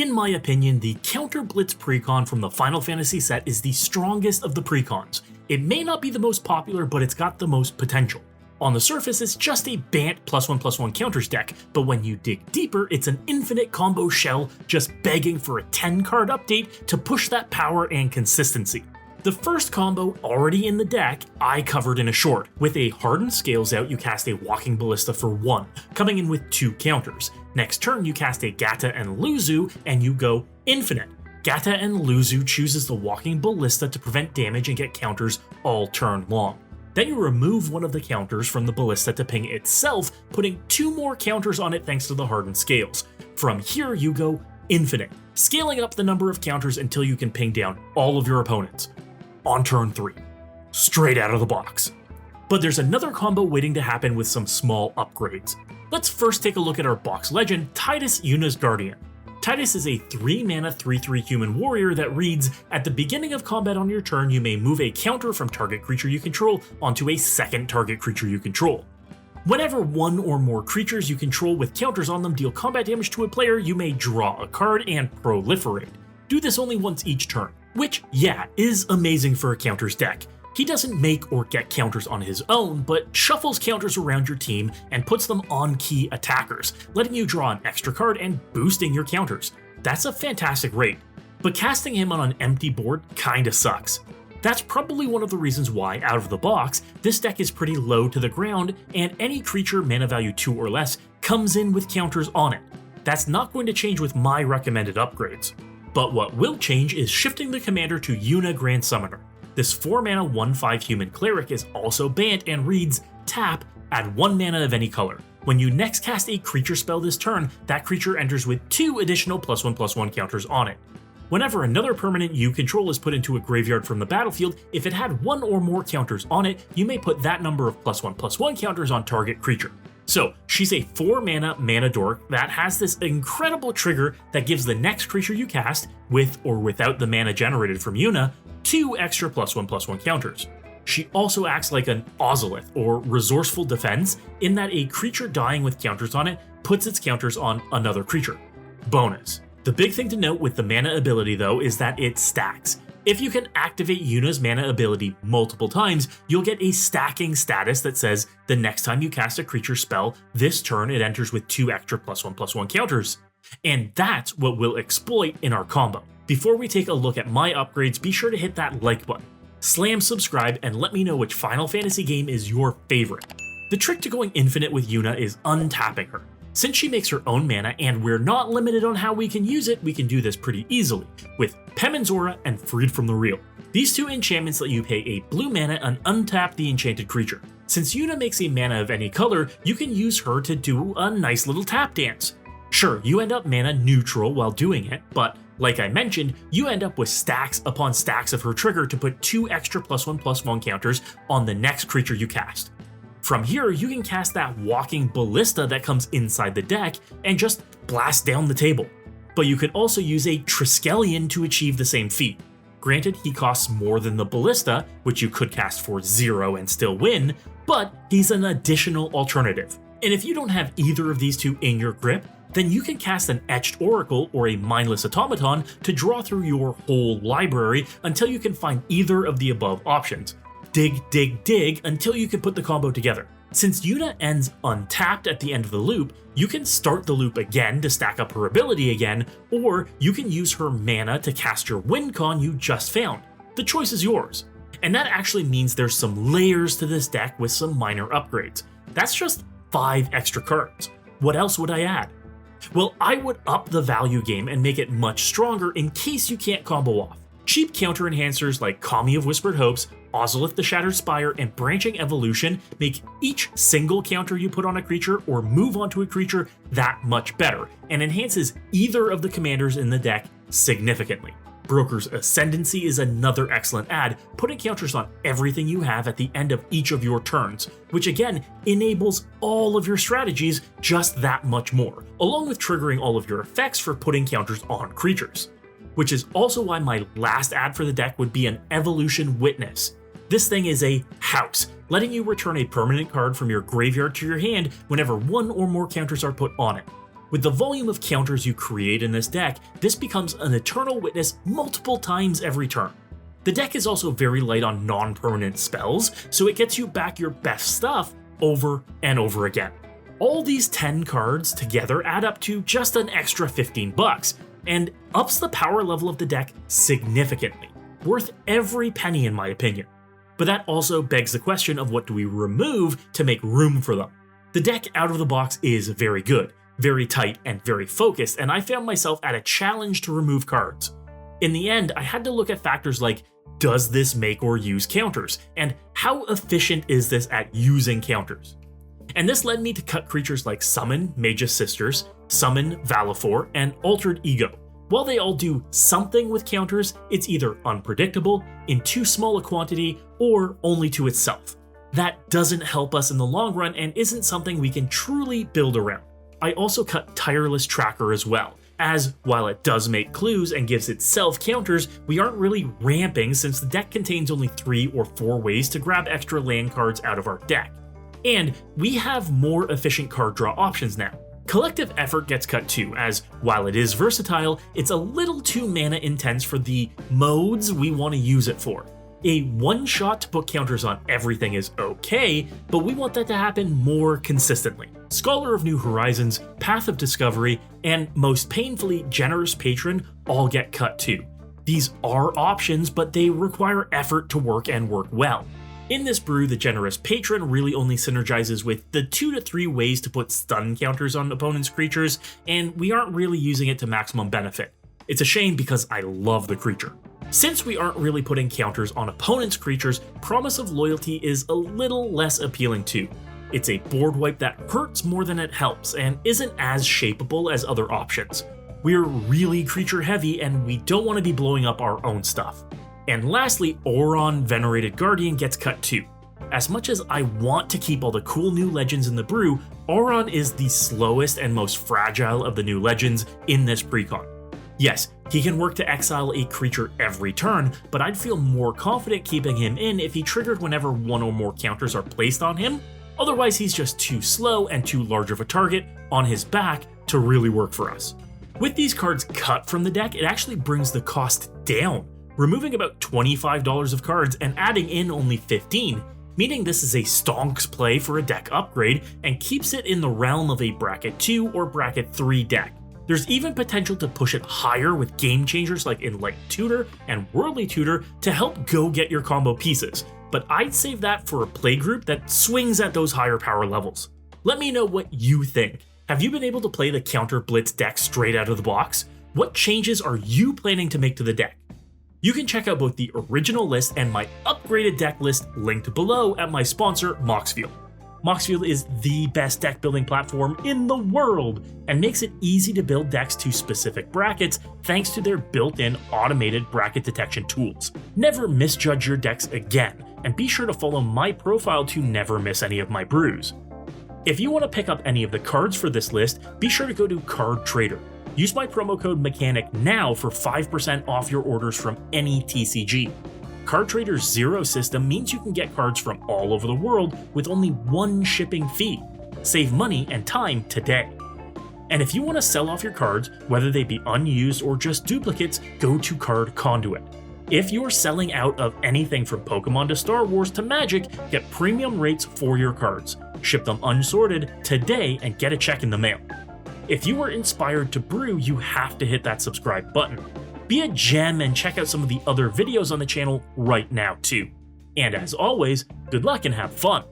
In my opinion, the Counter Blitz Precon from the Final Fantasy set is the strongest of the Precons. It may not be the most popular, but it's got the most potential. On the surface, it's just a Bant +1/+1 counters deck, but when you dig deeper, it's an infinite combo shell just begging for a 10-card update to push that power and consistency. The first combo already in the deck, I covered in a short. With a Hardened Scales out, you cast a Walking Ballista for 1, coming in with 2 counters. Next turn, you cast a Gata and Luzu, and you go infinite. Gata and Luzu chooses the Walking Ballista to prevent damage and get counters all turn long. Then you remove one of the counters from the Ballista to ping itself, putting 2 more counters on it thanks to the Hardened Scales. From here, you go infinite, scaling up the number of counters until you can ping down all of your opponents. On turn 3, straight out of the box. But there's another combo waiting to happen with some small upgrades. Let's first take a look at our box legend, Tidus Yuna's Guardian. Tidus is a 3-mana 3/3 human warrior that reads, at the beginning of combat on your turn, you may move a counter from target creature you control onto a second target creature you control. Whenever one or more creatures you control with counters on them deal combat damage to a player, you may draw a card and proliferate. Do this only once each turn, which, yeah, is amazing for a counters deck. He doesn't make or get counters on his own, but shuffles counters around your team and puts them on key attackers, letting you draw an extra card and boosting your counters. That's a fantastic rate, but casting him on an empty board kinda sucks. That's probably one of the reasons why, out of the box, this deck is pretty low to the ground, and any creature mana value 2 or less comes in with counters on it. That's not going to change with my recommended upgrades. But what will change is shifting the commander to Yuna Grand Summoner. This 4-mana 1/5 human cleric is also banned and reads, tap, add 1 mana of any color. When you next cast a creature spell this turn, that creature enters with 2 additional +1/+1 counters on it. Whenever another permanent you control is put into a graveyard from the battlefield, if it had 1 or more counters on it, you may put that number of +1/+1 counters on target creature. So, she's a 4-mana mana dork that has this incredible trigger that gives the next creature you cast, with or without the mana generated from Yuna, 2 extra +1/+1 counters. She also acts like an Ozolith, or resourceful defense, in that a creature dying with counters on it puts its counters on another creature. Bonus. The big thing to note with the mana ability though is that it stacks. If you can activate Yuna's mana ability multiple times, you'll get a stacking status that says the next time you cast a creature spell, this turn it enters with 2 extra +1/+1 counters. And that's what we'll exploit in our combo. Before we take a look at my upgrades, be sure to hit that like button, slam subscribe, and let me know which Final Fantasy game is your favorite. The trick to going infinite with Yuna is untapping her. Since she makes her own mana and we're not limited on how we can use it, we can do this pretty easily, with Pemenzora and Freed from the Real. These 2 enchantments let you pay a blue mana and untap the enchanted creature. Since Yuna makes a mana of any color, you can use her to do a nice little tap dance. Sure, you end up mana neutral while doing it, but like I mentioned, you end up with stacks upon stacks of her trigger to put 2 extra +1/+1 counters on the next creature you cast. From here, you can cast that Walking Ballista that comes inside the deck and just blast down the table. But you could also use a Triskelion to achieve the same feat. Granted, he costs more than the Ballista, which you could cast for 0 and still win, but he's an additional alternative. And if you don't have either of these 2 in your grip, then you can cast an Etched Oracle or a Mindless Automaton to draw through your whole library until you can find either of the above options. Dig, dig, dig until you can put the combo together. Since Yuna ends untapped at the end of the loop, you can start the loop again to stack up her ability again, or you can use her mana to cast your win con you just found. The choice is yours. And that actually means there's some layers to this deck with some minor upgrades. That's just 5 extra cards. What else would I add? Well, I would up the value game and make it much stronger in case you can't combo off. Cheap counter enhancers like Kami of Whispered Hopes, Ozolith the Shattered Spire, and Branching Evolution make each single counter you put on a creature or move onto a creature that much better, and enhances either of the commanders in the deck significantly. Broker's Ascendancy is another excellent add, putting counters on everything you have at the end of each of your turns, which again enables all of your strategies just that much more, along with triggering all of your effects for putting counters on creatures. Which is also why my last add for the deck would be an Evolution Witness. This thing is a house, letting you return a permanent card from your graveyard to your hand whenever 1 or more counters are put on it. With the volume of counters you create in this deck, this becomes an eternal witness multiple times every turn. The deck is also very light on non-permanent spells, so it gets you back your best stuff over and over again. All these 10 cards together add up to just an extra 15 bucks, and ups the power level of the deck significantly, worth every penny in my opinion. But that also begs the question of what do we remove to make room for them. The deck out of the box is very good, very tight, and very focused, and I found myself at a challenge to remove cards. In the end, I had to look at factors like, does this make or use counters, and how efficient is this at using counters? And this led me to cut creatures like Summon Mage's Sisters, Summon Valifor, and Altered Ego. While they all do something with counters, it's either unpredictable, in too small a quantity, or only to itself. That doesn't help us in the long run and isn't something we can truly build around. I also cut Tireless Tracker as well, as while it does make clues and gives itself counters, we aren't really ramping since the deck contains only 3 or 4 ways to grab extra land cards out of our deck. And we have more efficient card draw options now. Collective Effort gets cut too, as while it is versatile, it's a little too mana intense for the modes we want to use it for. A one-shot to put counters on everything is okay, but we want that to happen more consistently. Scholar of New Horizons, Path of Discovery, and most painfully Generous Patron all get cut too. These are options, but they require effort to work and work well. In this brew, the Generous Patron really only synergizes with the 2 to 3 ways to put stun counters on opponents' creatures, and we aren't really using it to maximum benefit. It's a shame because I love the creature. Since we aren't really putting counters on opponents' creatures, Promise of Loyalty is a little less appealing too. It's a board wipe that hurts more than it helps, and isn't as shapeable as other options. We're really creature heavy, and we don't want to be blowing up our own stuff. And lastly, Auron Venerated Guardian gets cut too. As much as I want to keep all the cool new legends in the brew, Auron is the slowest and most fragile of the new legends in this precon. Yes, he can work to exile a creature every turn, but I'd feel more confident keeping him in if he triggered whenever 1 or more counters are placed on him. Otherwise, he's just too slow and too large of a target on his back to really work for us. With these cards cut from the deck, it actually brings the cost down, removing about $25 of cards and adding in only 15, meaning this is a stonks play for a deck upgrade and keeps it in the realm of a bracket 2 or bracket 3 deck. There's even potential to push it higher with game changers like Enlightened Tutor and Worldly Tutor to help go get your combo pieces, but I'd save that for a play group that swings at those higher power levels. Let me know what you think. Have you been able to play the counter Blitz deck straight out of the box? What changes are you planning to make to the deck? You can check out both the original list and my upgraded deck list linked below at my sponsor, MOXFIELD. MOXFIELD is the best deck building platform in the world and makes it easy to build decks to specific brackets thanks to their built-in automated bracket detection tools. Never misjudge your decks again, and be sure to follow my profile to never miss any of my brews. If you want to pick up any of the cards for this list, be sure to go to Card Trader. Use my promo code MECHANIC now for 5% off your orders from any TCG. Card Trader's zero system means you can get cards from all over the world with only 1 shipping fee. Save money and time today. And if you want to sell off your cards, whether they be unused or just duplicates, go to Card Conduit. If you're selling out of anything from Pokemon to Star Wars to Magic, get premium rates for your cards. Ship them unsorted today and get a check in the mail. If you were inspired to brew, you have to hit that subscribe button. Be a gem and check out some of the other videos on the channel right now too. And as always, good luck and have fun!